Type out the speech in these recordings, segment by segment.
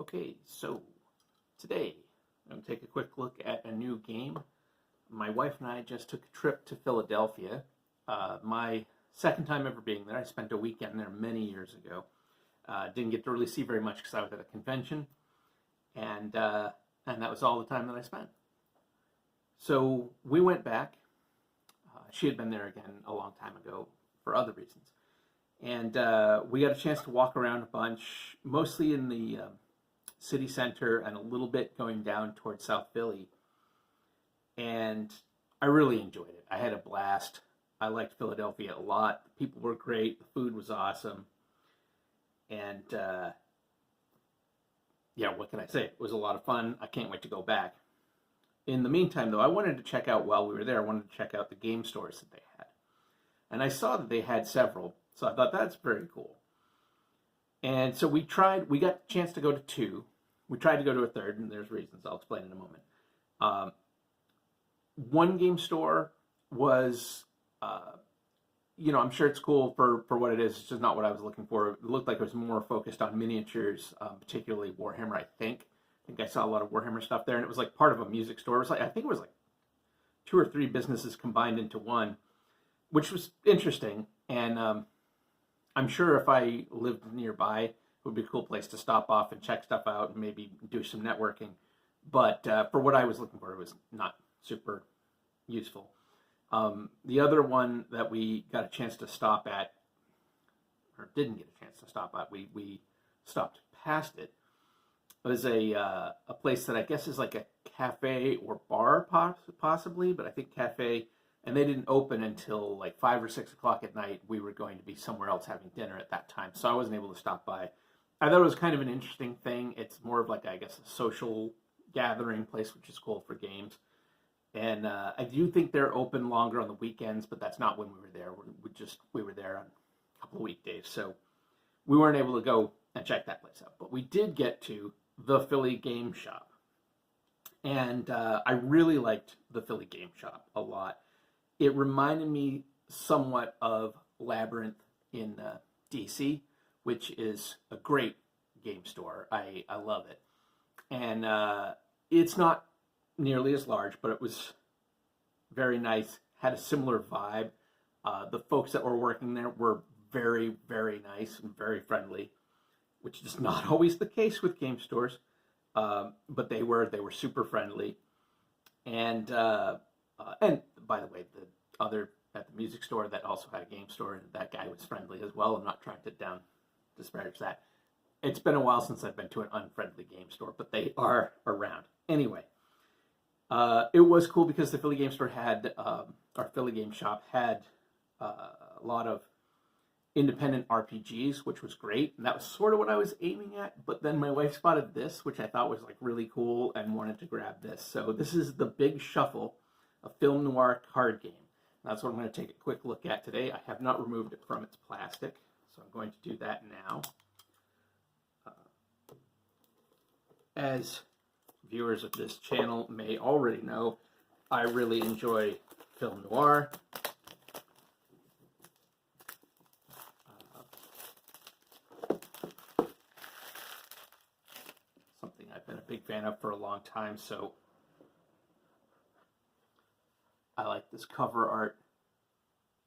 Okay, so today I'm going to take a quick look at a new game. My wife and I just took a trip to Philadelphia. My second time ever being there. I spent a weekend there many years ago. Didn't get to really see very much because I was at a convention, and that was all the time that I spent. So we went back. She had been there again a long time ago for other reasons. And we got a chance to walk around a bunch, mostly in the city center and a little bit going down towards South Philly. And I really enjoyed it. I had a blast. I liked Philadelphia a lot. The people were great. The food was awesome. And yeah, what can I say? It was a lot of fun. I can't wait to go back. In the meantime, though, I wanted to check out, while we were there, I wanted to check out the game stores that they had. And I saw that they had several, so I thought that's very cool. And so we got a chance to go to two. We tried to go to a third, and there's reasons I'll explain in a moment. One game store was, I'm sure it's cool for what it is. It's just not what I was looking for. It looked like it was more focused on miniatures, particularly Warhammer, I think. I saw a lot of Warhammer stuff there, and it was like part of a music store. It was like, I think it was like 2 or 3 businesses combined into one, which was interesting. And I'm sure if I lived nearby, it would be a cool place to stop off and check stuff out and maybe do some networking. But for what I was looking for, it was not super useful. The other one that we got a chance to stop at, or didn't get a chance to stop at, we stopped past it. It was a place that I guess is like a cafe or bar, possibly, but I think cafe. And they didn't open until like 5 or 6 o'clock at night. We were going to be somewhere else having dinner at that time, so I wasn't able to stop by. I thought it was kind of an interesting thing. It's more of like, I guess, a social gathering place, which is cool for games. And I do think they're open longer on the weekends, but that's not when we were there. We were there on a couple of weekdays, so we weren't able to go and check that place out. But we did get to the Philly Game Shop. And I really liked the Philly Game Shop a lot. It reminded me somewhat of Labyrinth in DC, which is a great game store. I love it. And it's not nearly as large, but it was very nice, had a similar vibe. The folks that were working there were very, very nice and very friendly, which is not always the case with game stores, but they were super friendly. And by the way, the other at the music store that also had a game store, that guy was friendly as well. I'm not trying to disparage that. It's been a while since I've been to an unfriendly game store, but they are around. Anyway, it was cool because the Philly Game Store had, our Philly Game Shop had a lot of independent RPGs, which was great. And that was sort of what I was aiming at. But then my wife spotted this, which I thought was like really cool, and wanted to grab this. So this is The Big Shuffle, a Film Noir card game. That's what I'm going to take a quick look at today. I have not removed it from its plastic, so I'm going to do that now. As viewers of this channel may already know, I really enjoy film noir. Something I've been a big fan of for a long time, so I like this cover art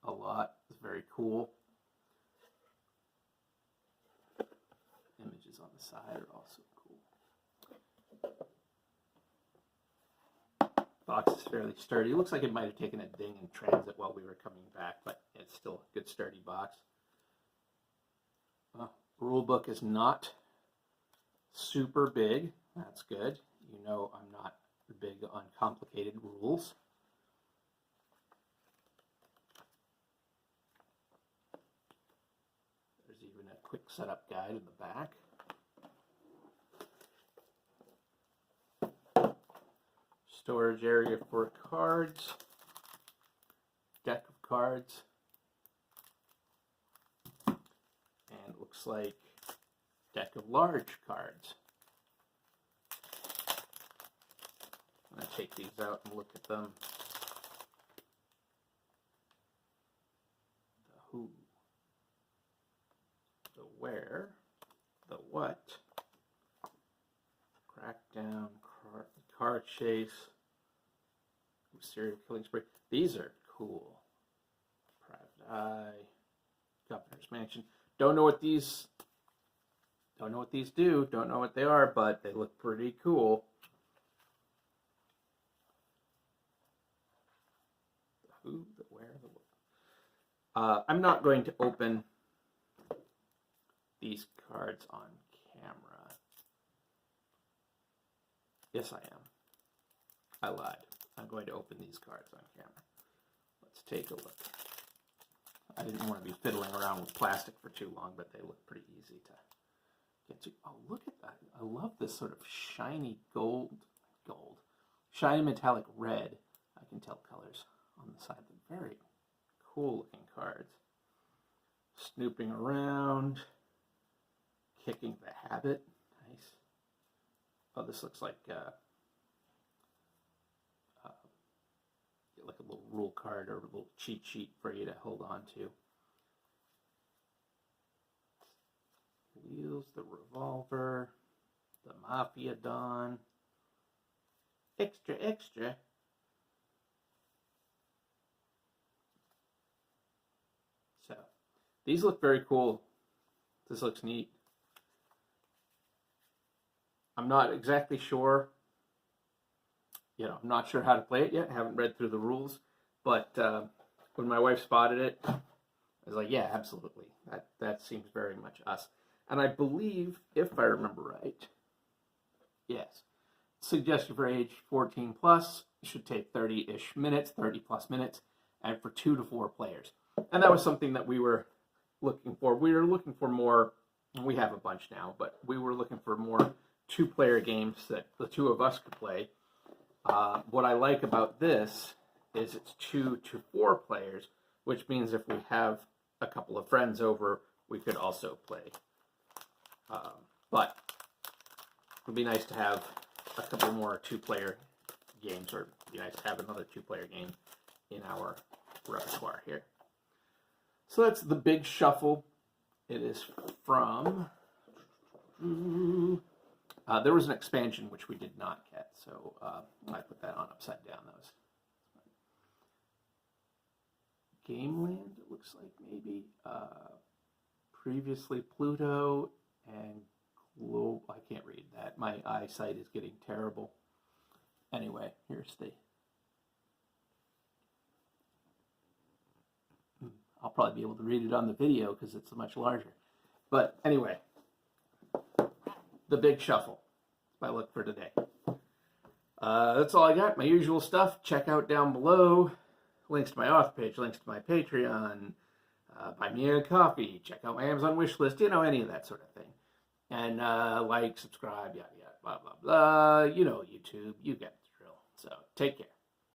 a lot. It's very cool. Images on the side are also cool. Box is fairly sturdy. It looks like it might have taken a ding in transit while we were coming back, but it's still a good sturdy box. Rule book is not super big. That's good. You know I'm not big on complicated rules. There's even a quick setup guide in the back. Storage area for cards, deck of cards, and it looks like deck of large cards. I'm going to take these out and look at them. The who, the where, the what, Crackdown, car chase, serial killing spree. These are cool. Private Eye, Governor's Mansion. Don't know what these do. Don't know what they are, but they look pretty cool. The who, the where, the what. I'm not going to open these cards on camera. Yes, I am. I lied. I'm going to open these cards on camera. Let's take a look. I didn't want to be fiddling around with plastic for too long, but they look pretty easy to get to. Oh, look at that. I love this sort of shiny shiny metallic red. I can tell colors on the side. They're very cool looking cards. Snooping around. Kicking the Habit. Nice. Oh, this looks like a little rule card or a little cheat sheet for you to hold on to. Wheels, the Revolver, the Mafia Don. Extra, extra. So, these look very cool. This looks neat. I'm not exactly sure. I'm not sure how to play it yet. I haven't read through the rules. But when my wife spotted it, I was like, yeah, absolutely. That seems very much us. And I believe, if I remember right, yes, suggested for age 14 plus, it should take 30-ish minutes, 30 plus minutes, and for 2 to 4 players. And that was something that we were looking for. We were looking for more, we have a bunch now, but we were looking for more 2-player games that the 2 of us could play. What I like about this is it's 2 to 4 players, which means if we have a couple of friends over, we could also play. But it would be nice to have a couple more 2-player games, or it would be nice to have another 2-player game in our repertoire here. So that's the Big Shuffle. It is from... there was an expansion which we did not get, so I put that on upside down. That was Gameland, it looks like, maybe. Previously Pluto and Globe. I can't read that. My eyesight is getting terrible. Anyway, here's the... I'll probably be able to read it on the video because it's much larger. But anyway, the Big Shuffle. My look for today. That's all I got. My usual stuff. Check out down below. Links to my author page, links to my Patreon, buy me a coffee, check out my Amazon wish list, any of that sort of thing. And like, subscribe, yada, yada, blah, blah, blah. YouTube, you get the drill. So take care.